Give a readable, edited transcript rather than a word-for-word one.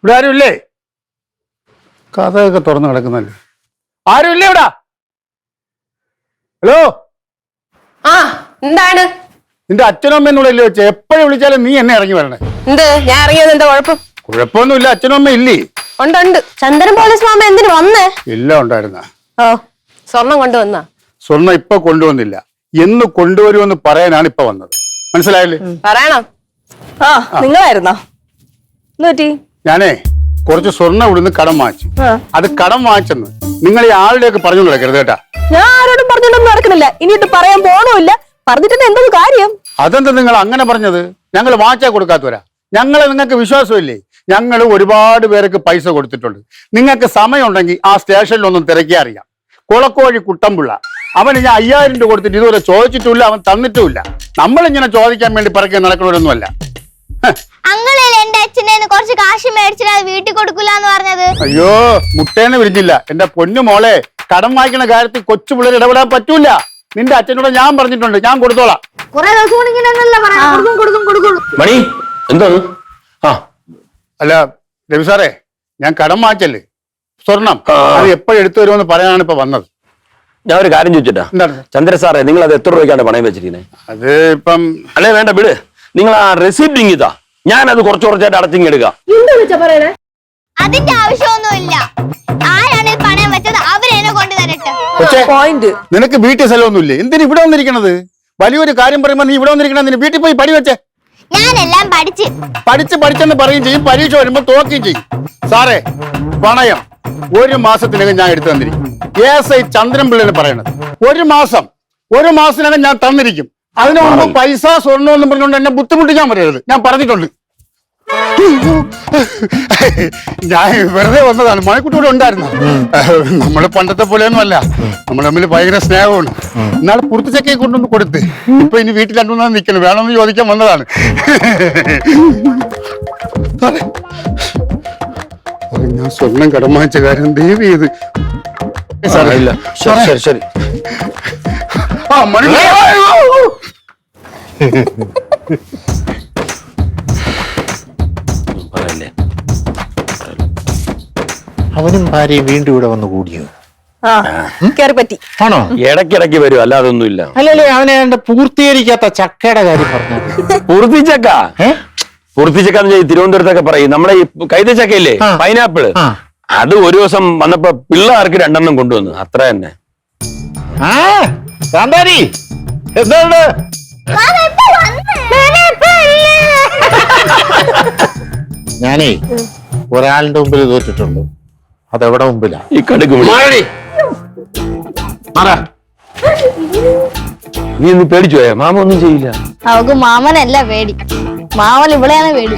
ഇവിടെ ആരുമില്ലേ? കഥയൊക്കെ തുറന്നു കിടക്കുന്നല്ലേ. ആരുമില്ലേ ഇവിടെ? ഹലോ, എന്താണ്? നിന്റെ അച്ഛനും അമ്മ എന്നൂടെ ഇല്ലേ വെച്ചേ? എപ്പോഴും വിളിച്ചാലും നീ എന്നെ ഇറങ്ങി വരണേ. എന്ത് ഞാൻ ഇറങ്ങിയത് എന്താ കുഴപ്പം? കുഴപ്പമൊന്നുമില്ല, അച്ഛനും അമ്മ ഇല്ലേ? ഉണ്ട്. ചന്ദ്രൻ പോലീസ് മാമ എന്തിനു വന്നേ? ഇല്ല, ഉണ്ടായിരുന്ന. ഓ, സ്വർണം കൊണ്ടുവന്ന? സ്വർണം ഇപ്പൊ കൊണ്ടുവന്നില്ല, എന്ന് കൊണ്ടുവരുമെന്ന് പറയാനാണ് ഇപ്പൊ വന്നത്. മനസ്സിലായില്ലേ? പറയണം. നിങ്ങളായിരുന്നോ? ഞാനേ കുറച്ച് സ്വർണ്ണം ഇവിടുന്ന് കടം വാങ്ങിച്ചു. അത് കടം വാങ്ങിച്ചെന്ന് നിങ്ങൾ ഈ ആളുടെയൊക്കെ പറഞ്ഞു നടക്കരുത് കേട്ടാ. ഞാൻ ആരോടും പറഞ്ഞിട്ടൊന്നും നടക്കുന്നില്ല, ഇനിയിട്ട് പറയാൻ പോണമില്ല. പറഞ്ഞിട്ട് എന്തോ കാര്യം? അതെന്താ നിങ്ങൾ അങ്ങനെ പറഞ്ഞത്? ഞങ്ങൾ വാങ്ങിച്ചാ കൊടുക്കാത്തവരാ. ഞങ്ങളെ നിങ്ങൾക്ക് വിശ്വാസമില്ലേ? ഞങ്ങൾ ഒരുപാട് പേർക്ക് പൈസ കൊടുത്തിട്ടുണ്ട്. നിങ്ങൾക്ക് സമയമുണ്ടെങ്കിൽ ആ സ്റ്റേഷനിലൊന്നും തിരക്കി അറിയാം. കുളക്കോഴി കുട്ടമ്പിള്ള, അവന് ഞാൻ 5000 രൂപ കൊടുത്തിട്ട് ഇതുവരെ ചോദിച്ചിട്ടുമില്ല, അവൻ തന്നിട്ടുമില്ല. നമ്മളിങ്ങനെ ചോദിക്കാൻ വേണ്ടി പറക്കെ നടക്കണവരൊന്നുമല്ല. അങ്ങളല്ലേ എന്റെ അച്ഛനെ കുറച്ച് കാശ് മേടിച്ചിട്ട് അത് വീട്ടിൽ കൊടുക്കില്ലാന്ന് പറഞ്ഞത്? അയ്യോ, മുട്ടേനെ വിരിഞ്ഞില്ല. എന്റെ പൊന്നു മോളെ, കടം വാങ്ങിക്കുന്ന കാര്യത്തിൽ കൊച്ചു പിള്ളേർ ഇടപെടാൻ പറ്റൂല. നിന്റെ അച്ഛനോട് ഞാൻ പറഞ്ഞിട്ടുണ്ട്, ഞാൻ കൊടുത്തോളാം. കുറെ ദിവസം കൊണ്ട് ഇങ്ങനെ കൊടുക്കും. മണി എന്തോ? അല്ല രവി സാറേ, ഞാൻ കടം വാങ്ങിച്ചല്ലേ സ്വർണം, അത് എപ്പോഴും എടുത്തു വരുമെന്ന് പറയാനാണ് ഇപ്പൊ വന്നത്. ഞാൻ ഒരു കാര്യം ചോദിച്ചിട്ടാ. എന്താണ്? ചന്ദ്ര സാറേ, നിങ്ങൾ അത് എത്ര രൂപയ്ക്കാണ് പണയം വെച്ചിരിക്കുന്നത്? അത് ഇപ്പം അല്ലേ വേണ്ട വിട്, നിങ്ങൾ ആ റെസിപ്റ്റ് ഇങ്ങിതാ, ഞാൻ അത് കുറച്ചായിട്ട് അടച്ചിങ് എടുക്കാം. അതിന്റെ ആവശ്യമൊന്നുമില്ല. ആരാണ് ഈ പണയം വെച്ചത് അവരെന്നെ കൊണ്ടു തരട്ടെ. നിനക്ക് വീട്ടിൽ സ്ഥലമൊന്നുമില്ലേ? എന്തിനു ഇവിടെ വന്നിരിക്കണത്? വലിയൊരു കാര്യം പറയുമ്പോ നീ ഇവിടെ വന്നിരിക്കണ, നിന്റെ വീട്ടിൽ പോയി പടി വെച്ചേ. ഞാനെല്ലാം പഠിച്ചെന്ന് പറയുകയും ചെയ്യും, പരീക്ഷ വരുമ്പോ തോക്കുകയും ചെയ്യും. സാറേ, പണയം 1 മാസത്തിനകം ഞാൻ എടുത്തു തന്നിരിക്കും. ASI ചന്ദ്രൻ പിള്ളേന് പറയണത് 1 മാസത്തിനകം ഞാൻ തന്നിരിക്കും. അതിനു മുമ്പ് പൈസ സ്വർണ്ണമെന്നും പറഞ്ഞുകൊണ്ട് എന്നെ ബുദ്ധിമുട്ടിക്കാൻ പറയരുത്, ഞാൻ പറഞ്ഞിട്ടുണ്ട്. ഞാൻ വെറുതെ വന്നതാണ്. മണിക്കുട്ടി കൂടെ ഉണ്ടായിരുന്നു. നമ്മള് പണ്ടത്തെ പോലെയൊന്നും അല്ല, നമ്മൾ തമ്മിൽ ഭയങ്കര സ്നേഹമാണ്. ഇന്നാളെ പുറത്തുചക്കയെ കൊണ്ടൊന്ന് കൊടുത്ത് ഇപ്പൊ ഇനി വീട്ടിൽ 2 മൂന്നാൾ നിൽക്കണം, വേണമെന്ന് ചോദിക്കാൻ വന്നതാണ്. ഞാൻ സ്വർണം കടം വാങ്ങിച്ച കാര്യം ദയവ് ചെയ്ത് ശരി. അവനും ഭാര്യയും വീണ്ടും ഇവിടെ വന്ന് കൂടിയോ? പറ്റി ആണോ? ഇടയ്ക്കിടയ്ക്ക് വരും, അല്ലാതെ ഒന്നുമില്ല. അല്ലല്ലേ, അവനെ പൂർത്തീകരിക്കാത്ത ചക്കയുടെ കാര്യം പറഞ്ഞു. പൂർത്തിച്ചക്ക എന്ന് തിരുവനന്തപുരത്തൊക്കെ പറയും. നമ്മളെ ഈ കൈതച്ചക്കയില്ലേ, പൈനാപ്പിള്, അത് ഒരു ദിവസം വന്നപ്പോ പിള്ളേർക്ക് 2 എണ്ണം കൊണ്ടുവന്നു, അത്ര തന്നെ. കാന്താരി എന്താണ്? ഞാനേ ഒരാളുടെ മുമ്പിൽ തോറ്റിട്ടുള്ളൂ, അതെവിടെ മുമ്പിലാ? ഈ കടുക് നീ ഒന്ന് പേടിച്ചു പോയാ? മാമ ഒന്നും ചെയ്യില്ല. അവക്ക് മാമനല്ല പേടി, മാമൻ ഇവിടെയാണ് പേടി.